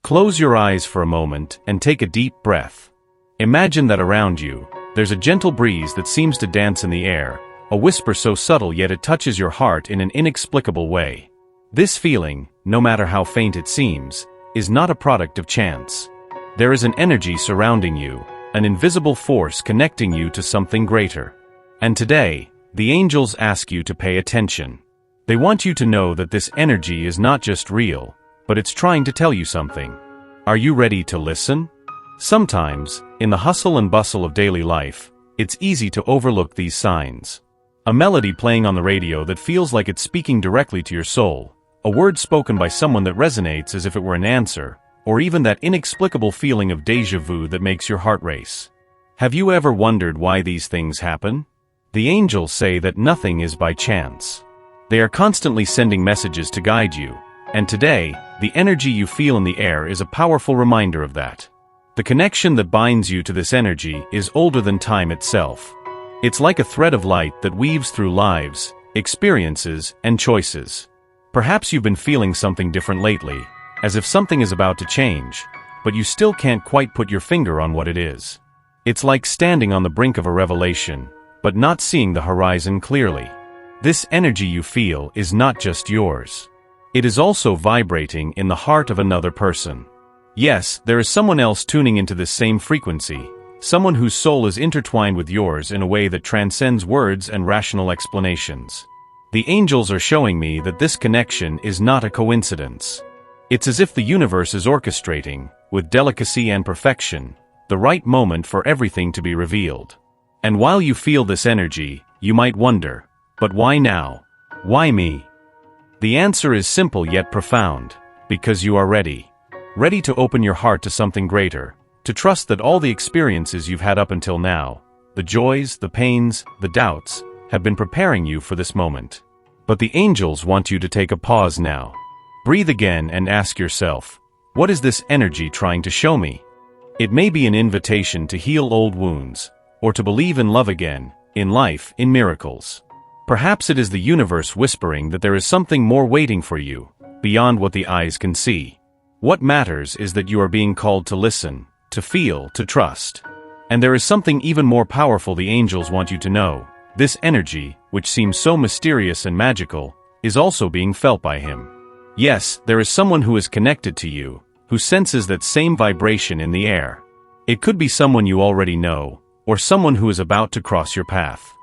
Close your eyes for a moment and take a deep breath. Imagine that around you, there's a gentle breeze that seems to dance in the air, a whisper so subtle yet it touches your heart in an inexplicable way. This feeling, no matter how faint it seems, is not a product of chance. There is an energy surrounding you, an invisible force connecting you to something greater. And today, the angels ask you to pay attention. They want you to know that this energy is not just real, but it's trying to tell you something. Are you ready to listen? Sometimes, in the hustle and bustle of daily life, it's easy to overlook these signs. A melody playing on the radio that feels like it's speaking directly to your soul, a word spoken by someone that resonates as if it were an answer, or even that inexplicable feeling of déjà vu that makes your heart race. Have you ever wondered why these things happen? The angels say that nothing is by chance. They are constantly sending messages to guide you, and today, the energy you feel in the air is a powerful reminder of that. The connection that binds you to this energy is older than time itself. It's like a thread of light that weaves through lives, experiences, and choices. Perhaps you've been feeling something different lately, as if something is about to change, but you still can't quite put your finger on what it is. It's like standing on the brink of a revelation, but not seeing the horizon clearly. This energy you feel is not just yours. It is also vibrating in the heart of another person. Yes, there is someone else tuning into this same frequency, someone whose soul is intertwined with yours in a way that transcends words and rational explanations. The angels are showing me that this connection is not a coincidence. It's as if the universe is orchestrating, with delicacy and perfection, the right moment for everything to be revealed. And while you feel this energy, you might wonder, but why now? Why me? The answer is simple yet profound, because you are ready. Ready to open your heart to something greater, to trust that all the experiences you've had up until now, the joys, the pains, the doubts, have been preparing you for this moment. But the angels want you to take a pause now. Breathe again and ask yourself, what is this energy trying to show me? It may be an invitation to heal old wounds, or to believe in love again, in life, in miracles. Perhaps it is the universe whispering that there is something more waiting for you, beyond what the eyes can see. What matters is that you are being called to listen, to feel, to trust. And there is something even more powerful the angels want you to know. This energy, which seems so mysterious and magical, is also being felt by him. Yes, there is someone who is connected to you, who senses that same vibration in the air. It could be someone you already know, or someone who is about to cross your path.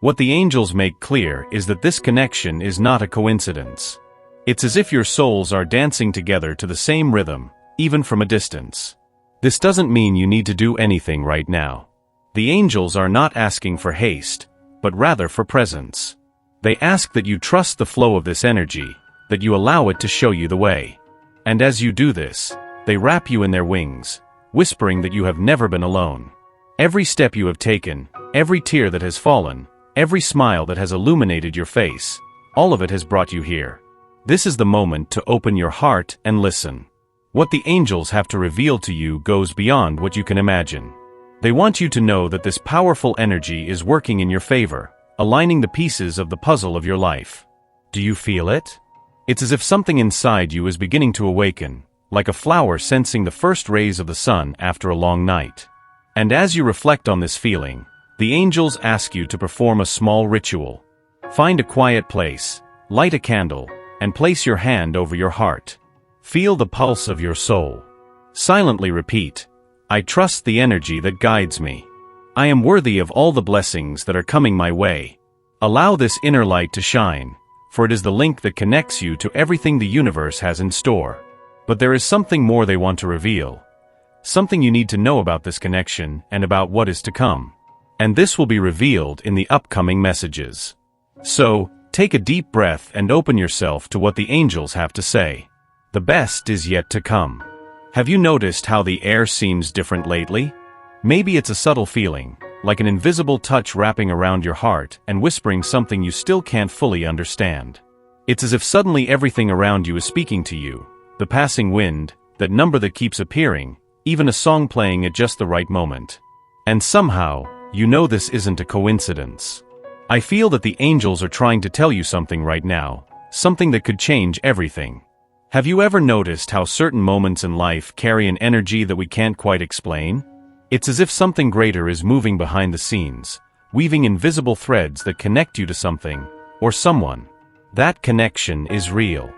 What the angels make clear is that this connection is not a coincidence. It's as if your souls are dancing together to the same rhythm, even from a distance. This doesn't mean you need to do anything right now. The angels are not asking for haste, but rather for presence. They ask that you trust the flow of this energy, that you allow it to show you the way. And as you do this, they wrap you in their wings, whispering that you have never been alone. Every step you have taken, every tear that has fallen, every smile that has illuminated your face, all of it has brought you here. This is the moment to open your heart and listen. What the angels have to reveal to you goes beyond what you can imagine. They want you to know that this powerful energy is working in your favor, aligning the pieces of the puzzle of your life. Do you feel it? It's as if something inside you is beginning to awaken, like a flower sensing the first rays of the sun after a long night. And as you reflect on this feeling, the angels ask you to perform a small ritual. Find a quiet place, light a candle, and place your hand over your heart. Feel the pulse of your soul. Silently repeat, I trust the energy that guides me. I am worthy of all the blessings that are coming my way. Allow this inner light to shine, for it is the link that connects you to everything the universe has in store. But there is something more they want to reveal. Something you need to know about this connection and about what is to come. And this will be revealed in the upcoming messages. So, take a deep breath and open yourself to what the angels have to say. The best is yet to come. Have you noticed how the air seems different lately? Maybe it's a subtle feeling, like an invisible touch wrapping around your heart and whispering something you still can't fully understand. It's as if suddenly everything around you is speaking to you. The passing wind, that number that keeps appearing, even a song playing at just the right moment. And somehow, you know this isn't a coincidence. I feel that the angels are trying to tell you something right now, something that could change everything. Have you ever noticed how certain moments in life carry an energy that we can't quite explain? It's as if something greater is moving behind the scenes, weaving invisible threads that connect you to something, or someone. That connection is real.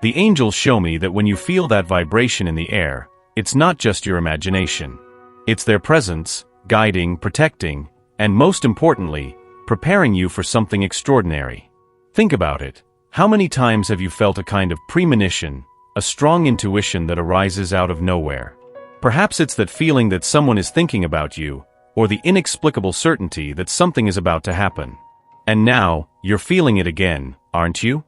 The angels show me that when you feel that vibration in the air, it's not just your imagination. It's their presence, guiding, protecting, and most importantly, preparing you for something extraordinary. Think about it. How many times have you felt a kind of premonition, a strong intuition that arises out of nowhere? Perhaps it's that feeling that someone is thinking about you, or the inexplicable certainty that something is about to happen. And now, you're feeling it again, aren't you?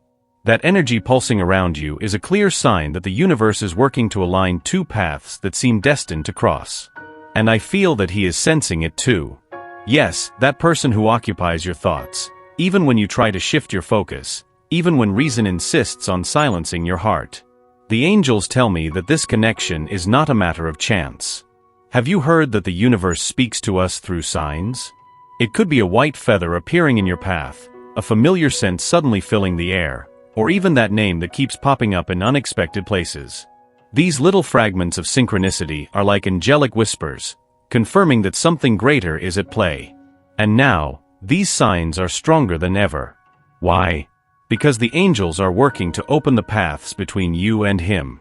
That energy pulsing around you is a clear sign that the universe is working to align two paths that seem destined to cross. And I feel that he is sensing it too. Yes, that person who occupies your thoughts, even when you try to shift your focus, even when reason insists on silencing your heart. The angels tell me that this connection is not a matter of chance. Have you heard that the universe speaks to us through signs? It could be a white feather appearing in your path, a familiar scent suddenly filling the air, or even that name that keeps popping up in unexpected places. These little fragments of synchronicity are like angelic whispers, confirming that something greater is at play. And now, these signs are stronger than ever. Why? Because the angels are working to open the paths between you and him.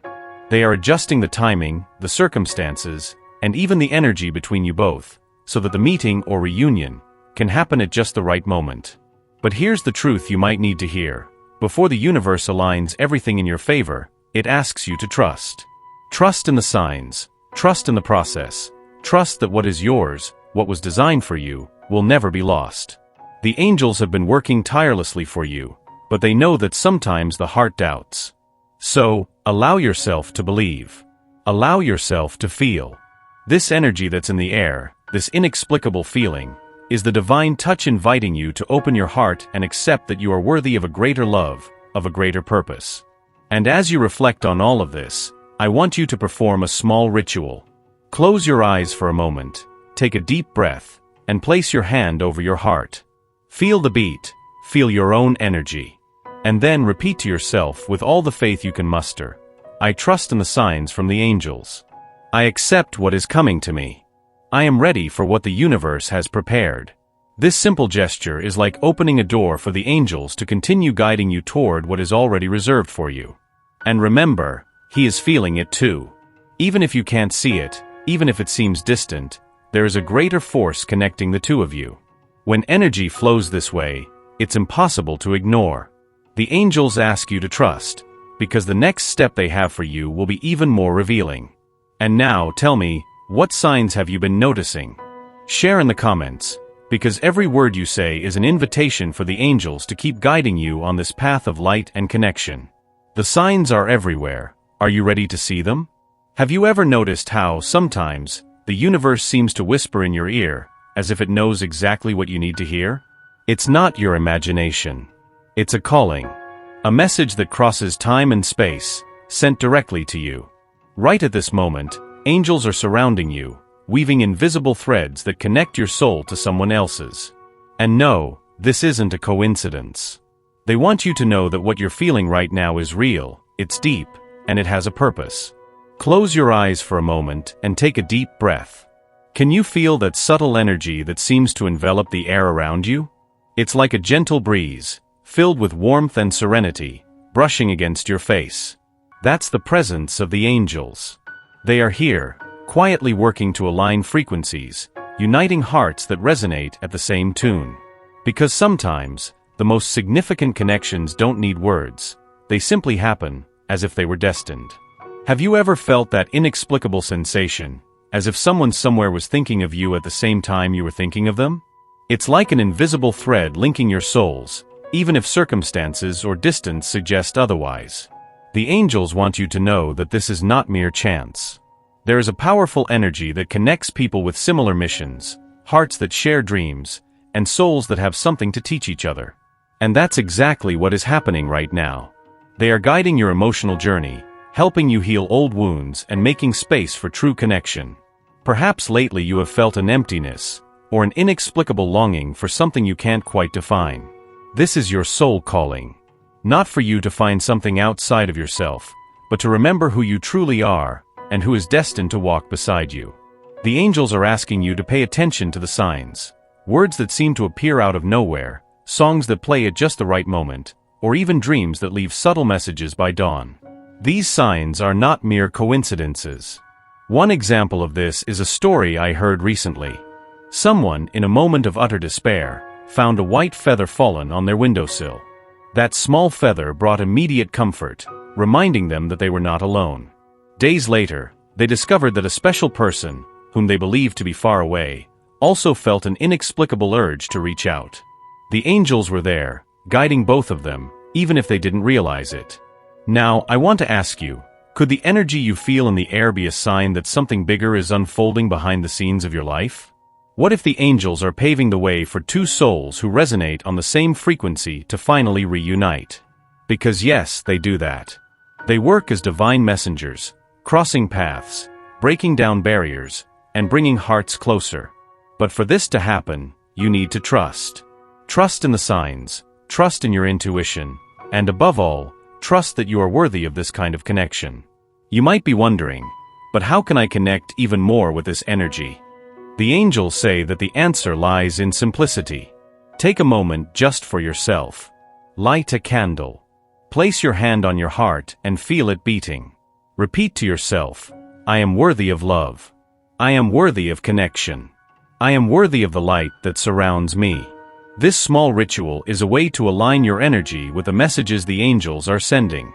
They are adjusting the timing, the circumstances, and even the energy between you both, so that the meeting or reunion can happen at just the right moment. But here's the truth you might need to hear. Before the universe aligns everything in your favor, it asks you to trust. Trust in the signs, trust in the process, trust that what is yours, what was designed for you, will never be lost. The angels have been working tirelessly for you, but they know that sometimes the heart doubts. So, allow yourself to believe. Allow yourself to feel. This energy that's in the air, this inexplicable feeling, is the divine touch inviting you to open your heart and accept that you are worthy of a greater love, of a greater purpose. And as you reflect on all of this, I want you to perform a small ritual. Close your eyes for a moment, take a deep breath, and place your hand over your heart. Feel the beat, feel your own energy. And then repeat to yourself with all the faith you can muster, I trust in the signs from the angels. I accept what is coming to me. I am ready for what the universe has prepared. This simple gesture is like opening a door for the angels to continue guiding you toward what is already reserved for you. And remember, he is feeling it too. Even if you can't see it, even if it seems distant, there is a greater force connecting the two of you. When energy flows this way, it's impossible to ignore. The angels ask you to trust, because the next step they have for you will be even more revealing. And now, tell me, what signs have you been noticing? Share in the comments, because every word you say is an invitation for the angels to keep guiding you on this path of light and connection. The signs are everywhere. Are you ready to see them? Have you ever noticed how, sometimes, the universe seems to whisper in your ear, as if it knows exactly what you need to hear? It's not your imagination. It's a calling. A message that crosses time and space, sent directly to you. Right at this moment, angels are surrounding you, weaving invisible threads that connect your soul to someone else's. And no, this isn't a coincidence. They want you to know that what you're feeling right now is real, it's deep, and it has a purpose. Close your eyes for a moment and take a deep breath. Can you feel that subtle energy that seems to envelop the air around you? It's like a gentle breeze, filled with warmth and serenity, brushing against your face. That's the presence of the angels. They are here, quietly working to align frequencies, uniting hearts that resonate at the same tune. Because sometimes, the most significant connections don't need words, they simply happen, as if they were destined. Have you ever felt that inexplicable sensation, as if someone somewhere was thinking of you at the same time you were thinking of them? It's like an invisible thread linking your souls, even if circumstances or distance suggest otherwise. The angels want you to know that this is not mere chance. There is a powerful energy that connects people with similar missions, hearts that share dreams, and souls that have something to teach each other. And that's exactly what is happening right now. They are guiding your emotional journey, helping you heal old wounds and making space for true connection. Perhaps lately you have felt an emptiness, or an inexplicable longing for something you can't quite define. This is your soul calling. Not for you to find something outside of yourself, but to remember who you truly are, and who is destined to walk beside you. The angels are asking you to pay attention to the signs, words that seem to appear out of nowhere, songs that play at just the right moment, or even dreams that leave subtle messages by dawn. These signs are not mere coincidences. One example of this is a story I heard recently. Someone, in a moment of utter despair, found a white feather fallen on their windowsill. That small feather brought immediate comfort, reminding them that they were not alone. Days later, they discovered that a special person, whom they believed to be far away, also felt an inexplicable urge to reach out. The angels were there, guiding both of them, even if they didn't realize it. Now, I want to ask you, could the energy you feel in the air be a sign that something bigger is unfolding behind the scenes of your life? What if the angels are paving the way for two souls who resonate on the same frequency to finally reunite? Because yes, they do that. They work as divine messengers, crossing paths, breaking down barriers, and bringing hearts closer. But for this to happen, you need to trust. Trust in the signs, trust in your intuition, and above all, trust that you are worthy of this kind of connection. You might be wondering, but how can I connect even more with this energy? The angels say that the answer lies in simplicity. Take a moment just for yourself. Light a candle. Place your hand on your heart and feel it beating. Repeat to yourself, I am worthy of love. I am worthy of connection. I am worthy of the light that surrounds me. This small ritual is a way to align your energy with the messages the angels are sending.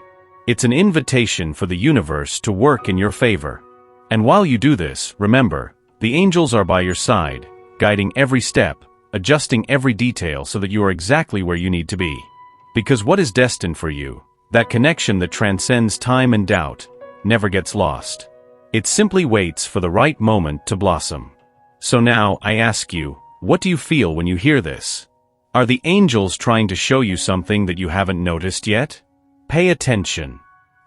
It's an invitation for the universe to work in your favor. And while you do this, remember, the angels are by your side, guiding every step, adjusting every detail so that you are exactly where you need to be. Because what is destined for you, that connection that transcends time and doubt, never gets lost. It simply waits for the right moment to blossom. So now, I ask you, what do you feel when you hear this? Are the angels trying to show you something that you haven't noticed yet? Pay attention.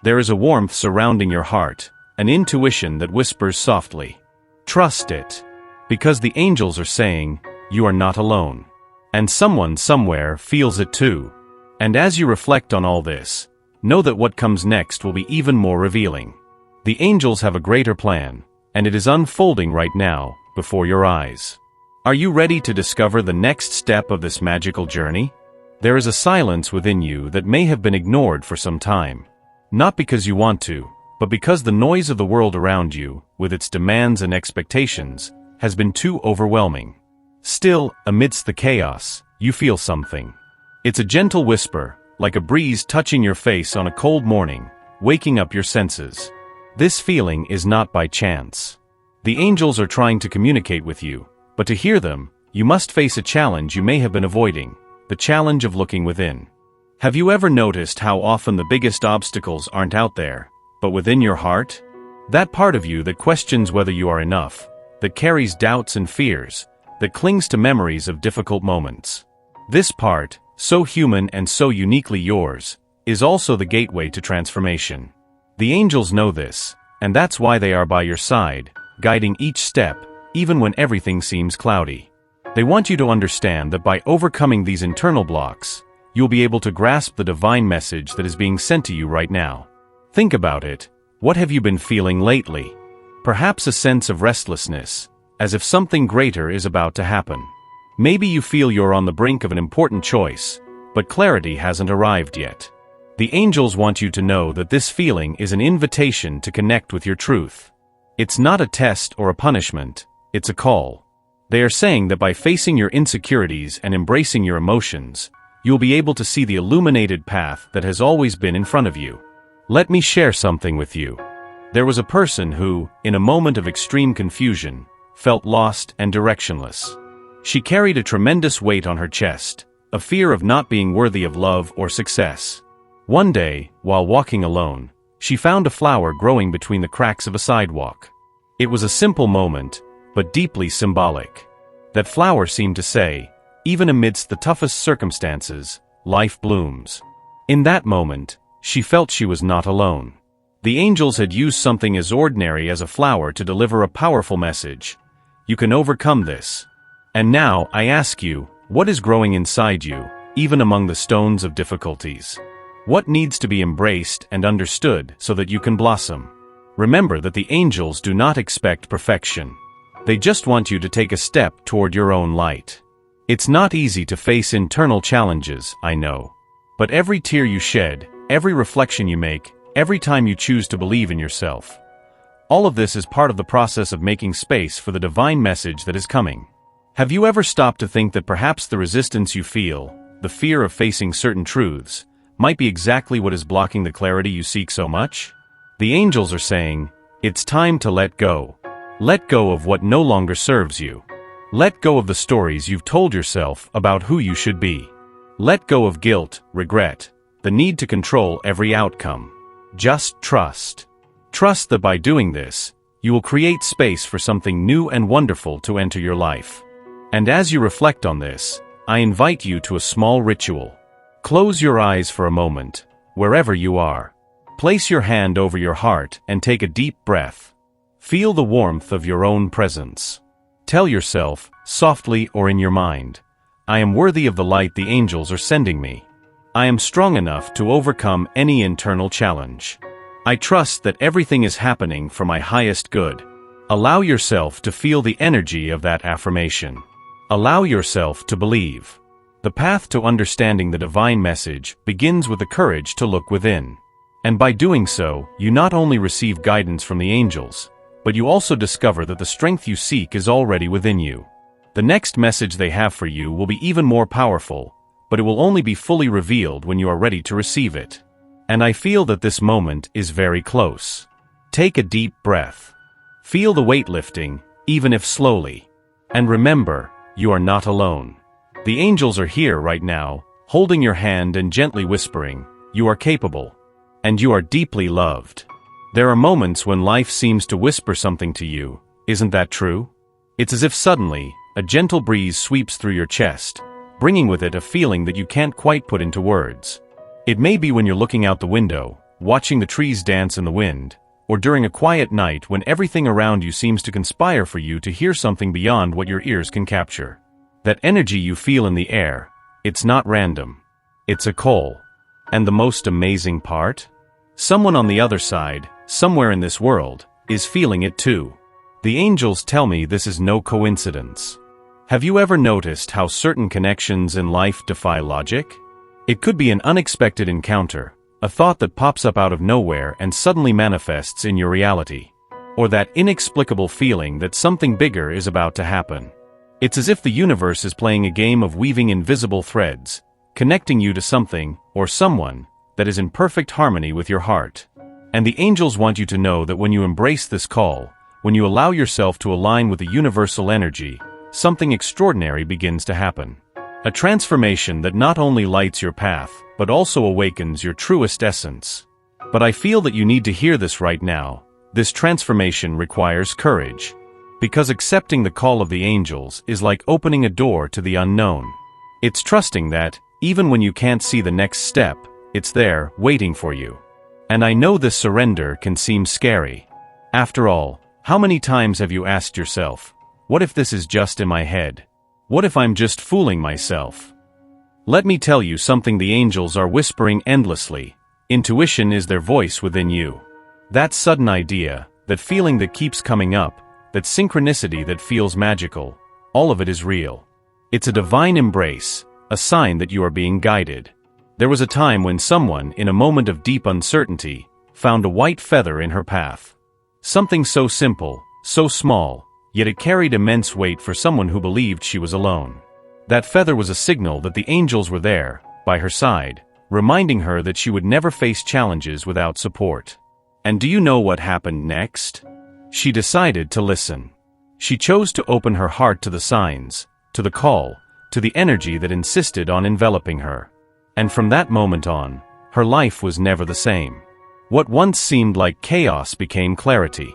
There is a warmth surrounding your heart, an intuition that whispers softly. Trust it. Because the angels are saying, you are not alone. And someone somewhere feels it too. And as you reflect on all this, know that what comes next will be even more revealing. The angels have a greater plan, and it is unfolding right now, before your eyes. Are you ready to discover the next step of this magical journey? There is a silence within you that may have been ignored for some time. Not because you want to, but because the noise of the world around you, with its demands and expectations, has been too overwhelming. Still, amidst the chaos, you feel something. It's a gentle whisper, like a breeze touching your face on a cold morning, waking up your senses. This feeling is not by chance. The angels are trying to communicate with you, but to hear them, you must face a challenge you may have been avoiding, the challenge of looking within. Have you ever noticed how often the biggest obstacles aren't out there, but within your heart? That part of you that questions whether you are enough, that carries doubts and fears, that clings to memories of difficult moments. This part, so human and so uniquely yours, is also the gateway to transformation. The angels know this, and that's why they are by your side, guiding each step, even when everything seems cloudy. They want you to understand that by overcoming these internal blocks, you'll be able to grasp the divine message that is being sent to you right now. Think about it. What have you been feeling lately? Perhaps a sense of restlessness, as if something greater is about to happen. Maybe you feel you're on the brink of an important choice, but clarity hasn't arrived yet. The angels want you to know that this feeling is an invitation to connect with your truth. It's not a test or a punishment, it's a call. They are saying that by facing your insecurities and embracing your emotions, you'll be able to see the illuminated path that has always been in front of you. Let me share something with you. There was a person who, in a moment of extreme confusion, felt lost and directionless. She carried a tremendous weight on her chest, a fear of not being worthy of love or success. One day, while walking alone, she found a flower growing between the cracks of a sidewalk. It was a simple moment, but deeply symbolic. That flower seemed to say, even amidst the toughest circumstances, life blooms. In that moment, she felt she was not alone. The angels had used something as ordinary as a flower to deliver a powerful message. You can overcome this. And now, I ask you, what is growing inside you, even among the stones of difficulties? What needs to be embraced and understood so that you can blossom? Remember that the angels do not expect perfection. They just want you to take a step toward your own light. It's not easy to face internal challenges, I know. But every tear you shed, every reflection you make, every time you choose to believe in yourself, all of this is part of the process of making space for the divine message that is coming. Have you ever stopped to think that perhaps the resistance you feel, the fear of facing certain truths, might be exactly what is blocking the clarity you seek so much? The angels are saying, it's time to let go. Let go of what no longer serves you. Let go of the stories you've told yourself about who you should be. Let go of guilt, regret, the need to control every outcome. Just trust. Trust that by doing this, you will create space for something new and wonderful to enter your life. And as you reflect on this, I invite you to a small ritual. Close your eyes for a moment, wherever you are. Place your hand over your heart and take a deep breath. Feel the warmth of your own presence. Tell yourself, softly or in your mind, I am worthy of the light the angels are sending me. I am strong enough to overcome any internal challenge. I trust that everything is happening for my highest good. Allow yourself to feel the energy of that affirmation. Allow yourself to believe. The path to understanding the divine message begins with the courage to look within. And by doing so, you not only receive guidance from the angels, but you also discover that the strength you seek is already within you. The next message they have for you will be even more powerful, but it will only be fully revealed when you are ready to receive it. And I feel that this moment is very close. Take a deep breath. Feel the weight lifting, even if slowly. And remember, you are not alone. The angels are here right now, holding your hand and gently whispering, you are capable. And you are deeply loved. There are moments when life seems to whisper something to you, isn't that true? It's as if suddenly, a gentle breeze sweeps through your chest, bringing with it a feeling that you can't quite put into words. It may be when you're looking out the window, watching the trees dance in the wind, or during a quiet night when everything around you seems to conspire for you to hear something beyond what your ears can capture. That energy you feel in the air, it's not random. It's a call. And the most amazing part? Someone on the other side, somewhere in this world, is feeling it too. The angels tell me this is no coincidence. Have you ever noticed how certain connections in life defy logic? It could be an unexpected encounter, a thought that pops up out of nowhere and suddenly manifests in your reality. Or that inexplicable feeling that something bigger is about to happen. It's as if the universe is playing a game of weaving invisible threads, connecting you to something, or someone, that is in perfect harmony with your heart. And the angels want you to know that when you embrace this call, when you allow yourself to align with the universal energy, something extraordinary begins to happen. A transformation that not only lights your path, but also awakens your truest essence. But I feel that you need to hear this right now. This transformation requires courage. Because accepting the call of the angels is like opening a door to the unknown. It's trusting that, even when you can't see the next step, it's there, waiting for you. And I know this surrender can seem scary. After all, how many times have you asked yourself, what if this is just in my head? What if I'm just fooling myself? Let me tell you something the angels are whispering endlessly. Intuition is their voice within you. That sudden idea, that feeling that keeps coming up, that synchronicity that feels magical, all of it is real. It's a divine embrace, a sign that you are being guided. There was a time when someone, in a moment of deep uncertainty, found a white feather in her path. Something so simple, so small, yet it carried immense weight for someone who believed she was alone. That feather was a signal that the angels were there, by her side, reminding her that she would never face challenges without support. And do you know what happened next? She decided to listen. She chose to open her heart to the signs, to the call, to the energy that insisted on enveloping her. And from that moment on, her life was never the same. What once seemed like chaos became clarity.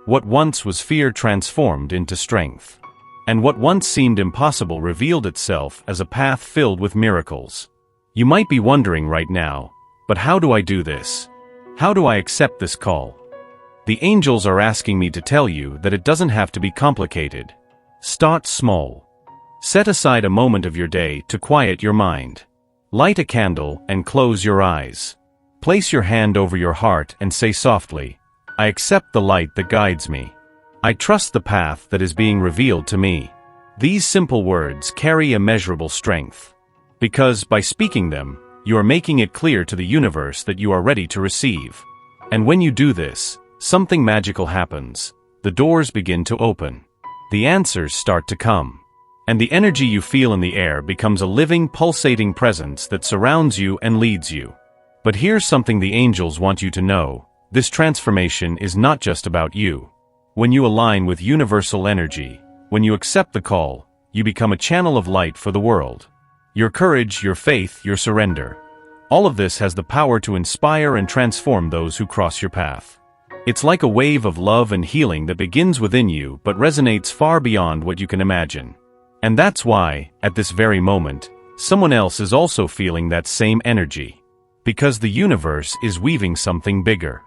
What once was fear transformed into strength. And what once seemed impossible revealed itself as a path filled with miracles. You might be wondering right now, but how do I do this? How do I accept this call? The angels are asking me to tell you that it doesn't have to be complicated. Start small. Set aside a moment of your day to quiet your mind. Light a candle and close your eyes. Place your hand over your heart and say softly, I accept the light that guides me. I trust the path that is being revealed to me. These simple words carry immeasurable strength. Because by speaking them, you are making it clear to the universe that you are ready to receive. And when you do this, something magical happens. The doors begin to open. The answers start to come. And the energy you feel in the air becomes a living, pulsating presence that surrounds you and leads you. But here's something the angels want you to know. This transformation is not just about you. When you align with universal energy, when you accept the call, you become a channel of light for the world. Your courage, your faith, your surrender. All of this has the power to inspire and transform those who cross your path. It's like a wave of love and healing that begins within you but resonates far beyond what you can imagine. And that's why, at this very moment, someone else is also feeling that same energy. Because the universe is weaving something bigger.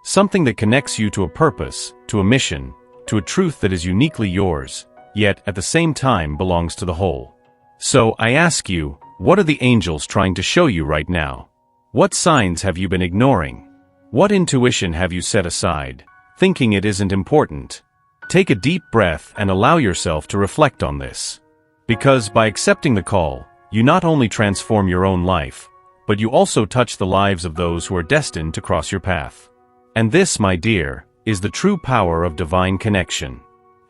Something that connects you to a purpose, to a mission, to a truth that is uniquely yours, yet at the same time belongs to the whole. So I ask you, what are the angels trying to show you right now? What signs have you been ignoring? What intuition have you set aside, thinking it isn't important? Take a deep breath and allow yourself to reflect on this. Because by accepting the call, you not only transform your own life, but you also touch the lives of those who are destined to cross your path. And this, my dear, is the true power of divine connection.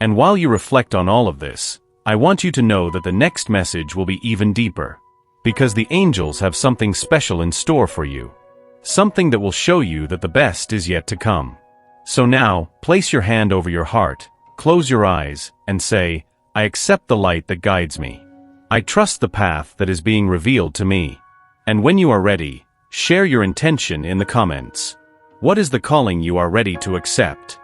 And while you reflect on all of this, I want you to know that the next message will be even deeper. Because the angels have something special in store for you. Something that will show you that the best is yet to come. So now, place your hand over your heart, close your eyes, and say, I accept the light that guides me. I trust the path that is being revealed to me. And when you are ready, share your intention in the comments. What is the calling you are ready to accept?